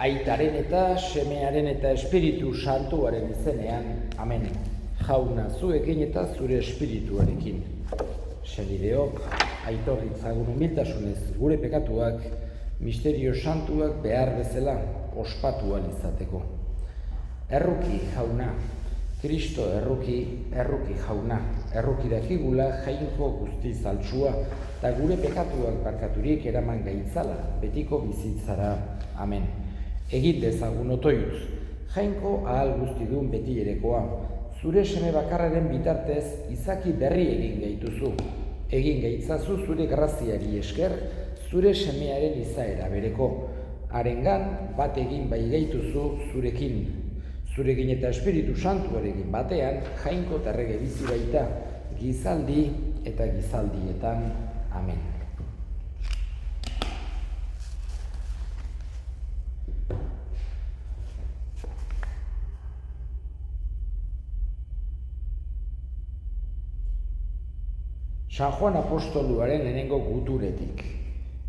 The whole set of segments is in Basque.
Aitaren eta Semearen eta Espiritu Santuaren izenean, amen. Jauna zuekin eta zure espirituarekin. Senideok, aitorritzagun humiltasunez gure pekatuak, misterio santuak behar bezala ospatu ahal izateko. Erruki jauna, Kristo erruki jauna, erruki dakigula jainko guztiz altsua, eta gure pekatuak barkaturik eraman gaitzala, betiko bizitzara, amen. Egin dezagun otoitz, jainko ahal guztidun beti erekoa, zure seme bakarraren bitartez izaki berri egin gaituzu. Egin gaitzazu zure graziari esker, zure semearen izaera bereko. Harengan bat egin bai gaituzu zurekin eta Espiritu Santuarekin batean, jainko terrege bizi baita, gizaldi eta gizaldietan, amen. San Juan apostoluaren lehenengo guturetik.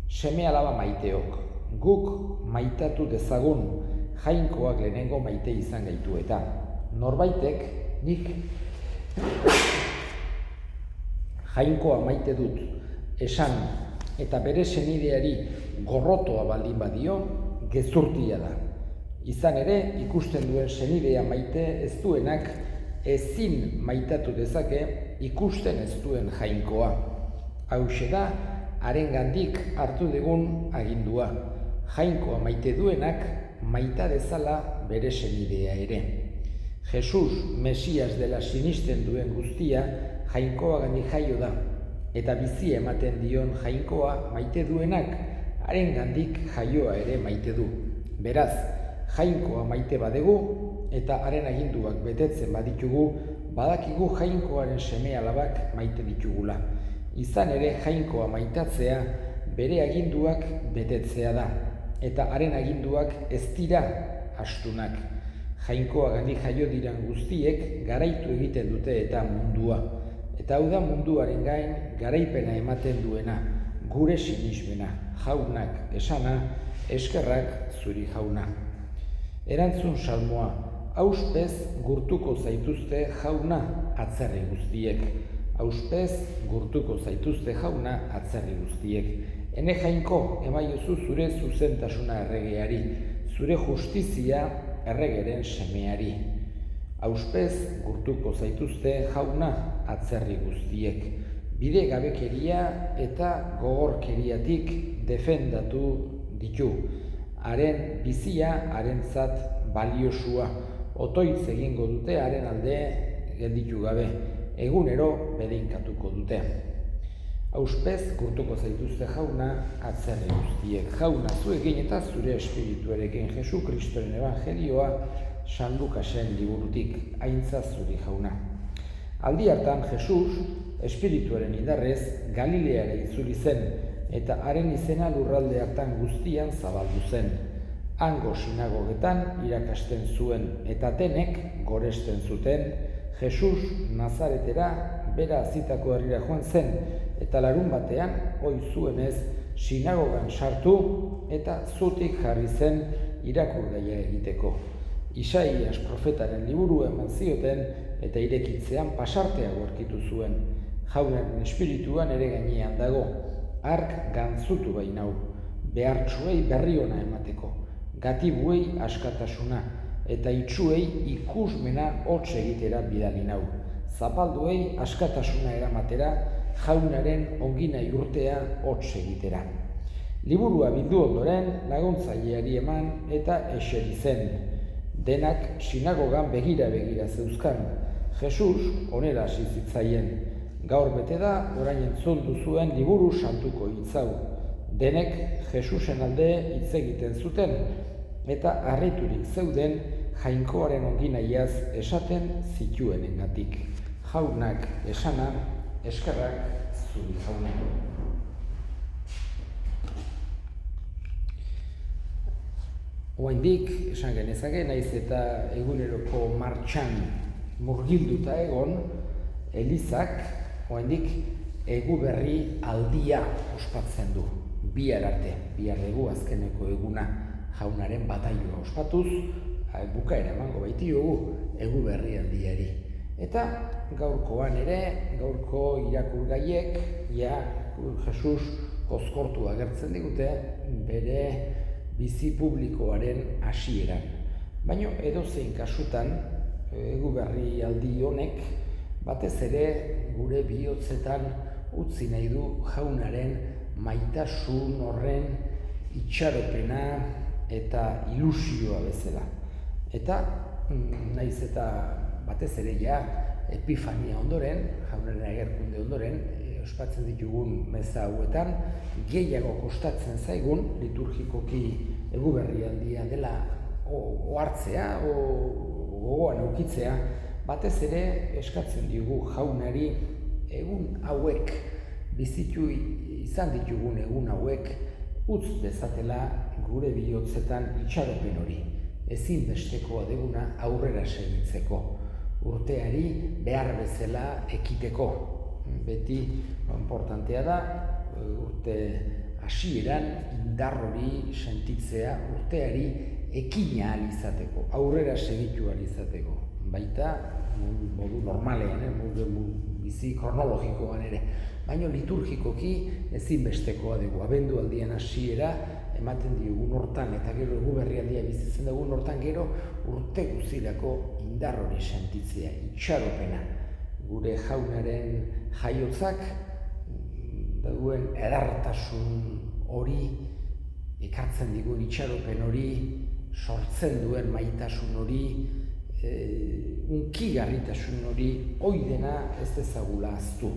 Seme alaba maiteok, guk maitatu dezagun jainkoak lehenengo maite izan gaitu eta norbaitek nik jainkoa maite dut esan eta bere senideari gorrotoa baldin badio gezurtia da. Izan ere ikusten duen senidea maite ez duenak ezin maitatu dezake ikusten ez duen jainkoa. Hauxe da, harengandik hartu dugun agindua. Jainkoa maite duenak maita dezala bere senidea ere. Jesus, Mesias dela sinisten duen guztia, jainkoa gani jaio da. Eta bizia ematen dion jainkoa maite duenak, harengandik jaioa ere maite du. Beraz, jainkoa maite badegu, eta haren aginduak betetzen baditugu, badakigu jainkoaren seme alabak maite ditugula. Izan ere jainkoa maitatzea bere aginduak betetzea da, eta haren aginduak ez dira astunak. Jainkoa gani jaio diran guztiek garaitu egiten dute eta mundua. Eta hau da munduaren gain garaipena ematen duena, gure sinismena, jaunak esana, eskerrak zuri jauna. Erantzun salmoa, auspez gurtuko zaituzte jauna atzerri guztiek. Auspez gurtuko zaituzte jauna atzerri guztiek. Ene jainko emaiozu zure zuzentasuna erregeari, zure justizia erregeren semeari. Auspez gurtuko zaituzte jauna atzerri guztiek. Bide gabekeria eta gogorkeriatik defendatu ditu. Haren bizia harentzat baliosua, otoitz egingo dute haren alde gelditu gabe, egunero bedeinkatuko dute. Auspez gurtuko zaituzte jauna atzerri guztiek. Jauna zuekin eta zure espirituarekin Jesu Kristoren evangelioa San Lukasen liburutik, aintza zuri jauna. Aldi hartan Jesus espirituaren indarrez Galileara itzuli zen, eta haren izena lurralde hartan guztian zabaldu zen. Hango sinagogetan irakasten zuen eta denek goresten zuten, Jesus Nazaretera bera hazitako herrira joan zen, eta larun batean ohi zuenez sinagogan sartu eta zutik jarri zen irakurgaia egiteko. Isaias profetaren liburu eman zioten eta irekitzean pasartea aurkitu zuen. Jaunaren espirituan ere gainean dago, hark gantzutu bainau, behartsuei berri ona emateko, gatibuei askatasuna, eta itsuei ikusmena hots egitera bidali nau. Zapalduei askatasuna eramatera, jaunaren onginai urtea hots egitera. Liburua bildu ondoren laguntzaileari eman eta eseri zen. Denak sinagogan begira zeuzkan. Jesus honela hasi zitzaien. Gaur bete da, orain entzun duzuen liburu santuko hitzau. Denek Jesusen alde hitz egiten zuten, eta harriturik zeuden jainkoaren onginaiaz esaten zituenengatik. Jaunak esana, eskerrak zuri jauna. Oraindik esan genezake, naiz eta eguneroko martxan murgilduta egon, Elizak oraindik egu berri aldia ospatzen du. Bihar arte, bihar dugu azkeneko eguna. jaunaren batailua ospatuz, bukaera emango baitiogu Eguberrialdiari. Eta gaurkoan ere, gaurko irakurgaiek, Jesus koskortu agertzen digute bere bizi publikoaren hasieran. Baina edozein kasutan, Eguberrialdi honek batez ere gure bihotzetan utzi nahi du jaunaren maitasun horren itxaropena eta ilusioa bezala. Eta naiz eta batez ere Epifania ondoren, jaunaren agerkunde ondoren, ospatzen ditugun meza hauetan, gehiago kostatzen zaigun liturgikoki Eguberrialdia dela ohartzea, gogoan aukitzea, batez ere eskatzen digu jaunari egun hauek, bizitu izan ditugun egun hauek, utz dezatela gure bihotzetan itxaropen hori, ezinbestekoa deguna aurrera segitzeko, urteari behar bezala ekiteko. Beti importantea da, urte hasieran indar hori sentitzea urteari ekina ahal izateko, aurrera segitu ahal izateko. Baita, modu normalean, modu bizi kronologikoan ere. Baina liturgikoki ezinbestekoa dugu. Abendualdian hasiera ematen diogun hortan, eta gero Eguberrialdia bizitzen dugun hortan gero urte guztirako indar hori sentitzea, itxaropena. Gure jaunaren jaiotzak duen edertasun hori, ekartzen digun itxaropen hori, sortzen duen maitasun hori, unkigarritasun hori, hoi dena ez dezagula ahaztu.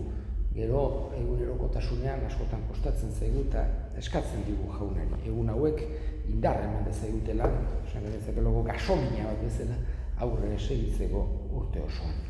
Gero egunerokotasunean askotan kostatzen zaigu eta eskatzen digu jaunari. Egun hauek indar eman dezagutela, esan genezakeloko gasolina bat bezala, aurrera segitzeko urte osoan.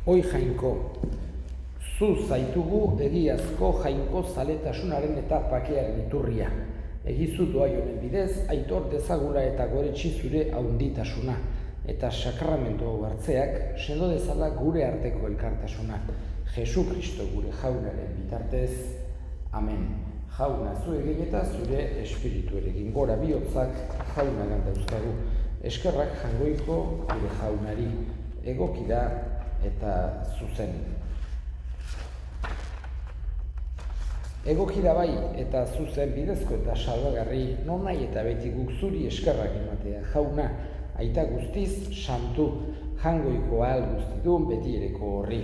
Oi jainko, zu zaitugu egiazko jainko zaletasunaren eta pakearen iturria. Egizu doai honen bidez, aitor dezagula eta goretsi zure haunditasuna, eta sakramentu hau hartzeak sendo dezala gure arteko elkartasuna. Jesu Kristo gure jaunaren bitartez. Amen. Jauna zu egin eta zure espiritu erekin gora bihotzak jaunagan dauzkagu. Eskerrak jangoiko gure jaunari, egoki da eta zuzen. Egoki da bai eta zuzen bidezko eta salbagarri, non nahi eta beti guk zuri eskerrak ematea. Jauna, aita guztiz santu, jangoiko ahal guztidun beti ereko horri.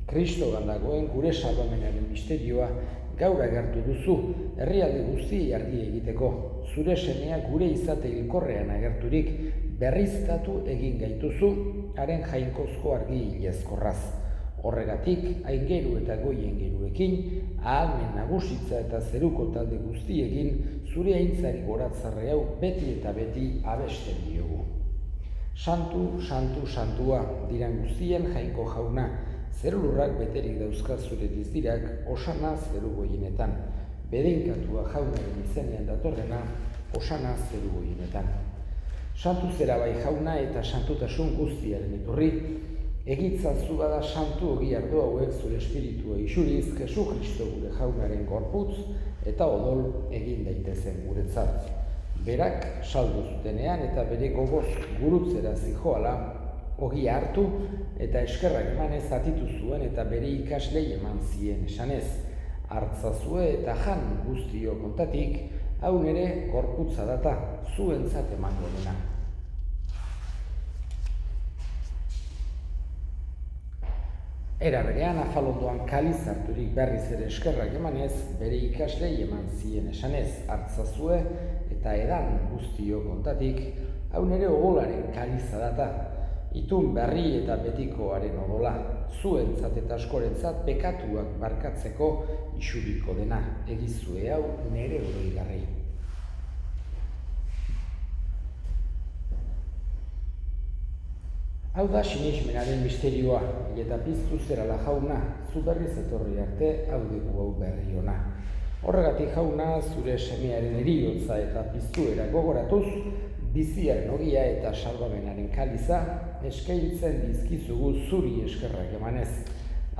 Kristo gandagoen gure salbamenaren misterioa gaur agertu duzu, herrialde guztiei argi egiteko. Zure semea gure izate hilkorrean agerturik berriztatu egin gaituzu, haren jainkozko argi hilezkorraz. Horregatik, aingeru eta goiengeruekin, ahalmen nagusitza eta zeruko talde guztiekin, zure aintzari goratzarre hau beti eta beti abesten diogu. Santu, santu, santua, diran guztien jainko jauna, zerulurrak beterik dauzka zure dizdirak, osana zeru goienetan. Bedeinkatua jaunaren izenean datorrena, osana zeru goienetan. Santu zera bai jauna eta santutasun guztiaren iturri, egitzazu bada santu ogi ardo hauek zure espiritua isuriz, Jesu Kristo gure jaunaren gorputz eta odol egin daitezen guretzat. Berak saldu zutenean eta bere gogoz gurutzera zijoala, ogia hartu eta eskerrak emanez atitu zuen eta bere ikaslei eman zien esanez. Hartzazue eta jan guztio kontatik, hau nere gorputza data, zuentzat emango dena. Era berean afalondoan kaliz harturik berriz ere eskerrak emanez, bere ikaslei eman zien esanez. Hartzazue eta edan guztio kontatik, hau nere odolaren kaliza data, itun berri eta betikoaren odola, zuentzat eta askorentzat pekatuak barkatzeko isuriko dena, egizue hau nere oroigarri. Hau da sinismenaren misterioa, eta piztu zerala jauna, zu berriz etorri arte hau dugu hau berri ona. Horregatik jauna, zure semearen heriotza eta piztuera gogoratuz, biziaren ogia eta salbamenaren kaliza, eskaintzen dizkizugu zuri eskerrak emanez.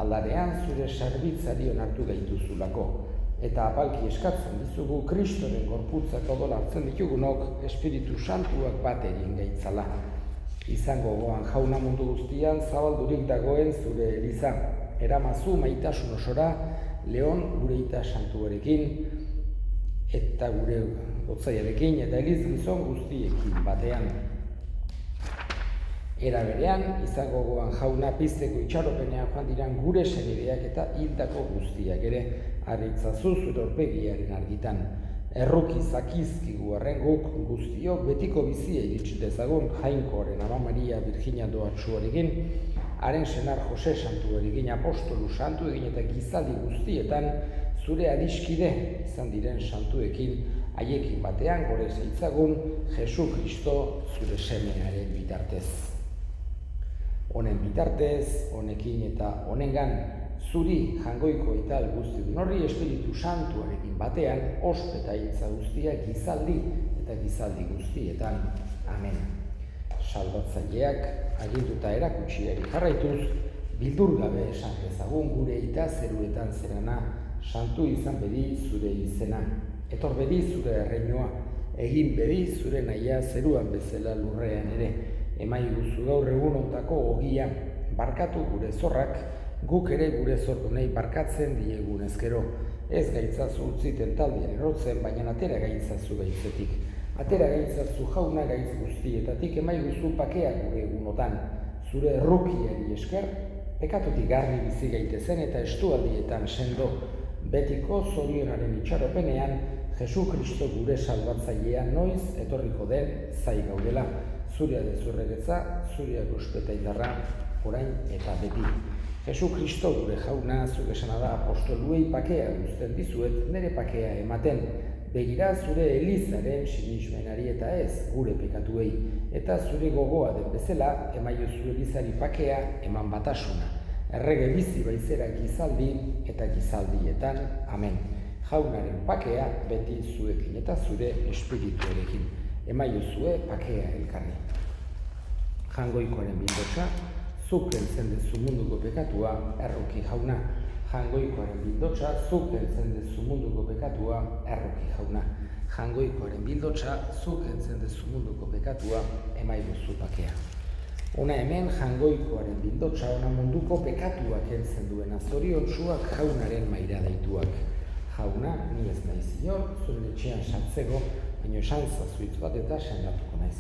Aldarean zure sarbitzari onartu gaituzulako, eta apalki eskatzen dizugu Kristoren gorputzak odol hartzen ditugunok Espiritu Santuak bat egin gaitzala. Izango gogoan jauna mundu guztian zabaldurik dagoen zure eliza, eramazu maitasun osora, Leon gure ita santuarekin, eta gure gotzaiarekin, eta eliz gizon guztiekin batean. Era berean, izango gogoan jauna pizteko itxaropenean joan diran gure senideak eta hildako guztiak ere, harritzazu zure aurpegiaren argitan. Erruki zakizkigu arren guk guztiok betiko bizia iritsi dezagun Jainkoaren Ama Maria Virginia doatsuarekin, haren senar Jose santuarekin, apostolu santu egin eta gizaldi guztietan zure adiskide izan diren santuekin, haiekin batean gore zeitzagun Jesu Kristo zure semearen bitartez. Honen bitartez, honekin eta honengan, zuri jangoiko eta guztiun horri Espiritu Santuarekin batean, ospe eta hiltza guztia gizaldi eta gizaldi guztietan. Amen. Salbatzaileak aginduta erakutsiari jarraituz, bildur gabe esan dezagun gure eta zeruetan zerana, santu izan bedi zure izena. Etor bedi zure erreinoa, egin bedi zure nahia zeruan bezala lurrean ere. Emaiguzu gaur egun ontako ogia, barkatu gure zorrak, guk ere gure zordunei barkatzen diegun ezkero. Ez gaitzazu utziten taldean erotzen, baina atera gaitzazu gaitzetik. Atera gaitzazu jauna gaitz guztietatik, emaiguzu pakea gure egunotan. Zure errukiari esker, pekatutik garbi bizi gaitezen eta estualdietan sendo. Betiko zorionaren itxaropenean, Jesu Kristo gure salbatzailea noiz etorriko den zai gaudela. Zuria dezurregetza, zuria gospeta indarra, orain eta beti. Jesu Kristo gure jauna, zuk esana da apostoluei pakea guzten dizuet, nire pakea ematen. Begira zure elizaren sinismenari eta ez gure pekatuei. Eta zure gogoa den bezala, emaiozu elizari pakea eman batasuna. Errege bizi baizera gizaldi eta gizaldietan. Amen. Jaunaren pakea beti zuekin eta zure espirituarekin. Emaiozue pakea elkarri. Jangoikoaren bildotxa, zuk kentzen dezu munduko pekatua, erroki jauna. Jangoikoaren bildotxa, zuk kentzen dezu munduko pekatua, erroki jauna. Jangoikoaren bildotxa, zuk kentzen dezu munduko pekatua, emaigozu pakea. Ona hemen jangoikoaren bildotxa, ona munduko pekatua kentzen duena, zoriontsuak jaunaren maira daituak. Jauna, ni ez naiz inor, zure etxean sartzeko, baina esan zazuitz bat eta sendatuko naiz.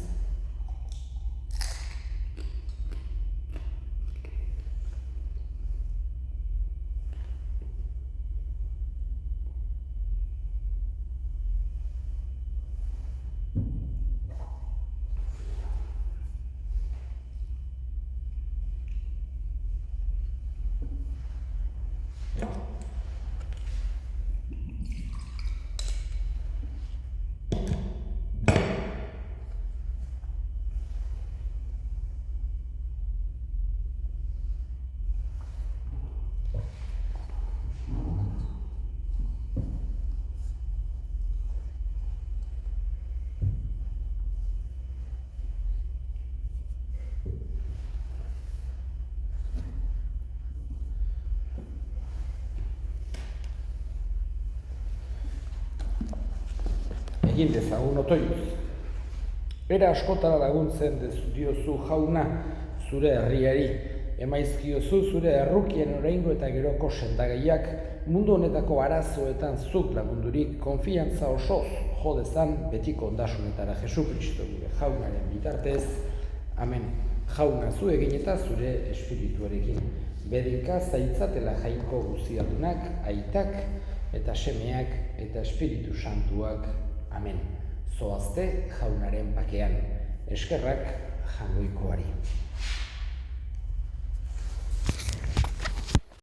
Egin dezagun otoiuz. Bera askotara laguntzen diozu jauna zure herriari, emaizkiozu zure errukien oraingo eta geroko sendagaiak mundu honetako arazoetan zuk lagundurik konfiantza osoz jo dezan betiko ondasunetara Jesu Kristo gure jaunaren bitartez. Amen. Jauna zu egin eta zure espirituarekin. Bedinka zaitzatela jainko guzialdunak, aitak eta semeak eta Espiritu Santuak. Amen. Zoazte jaunaren bakean. Eskerrak Jaungoikoari.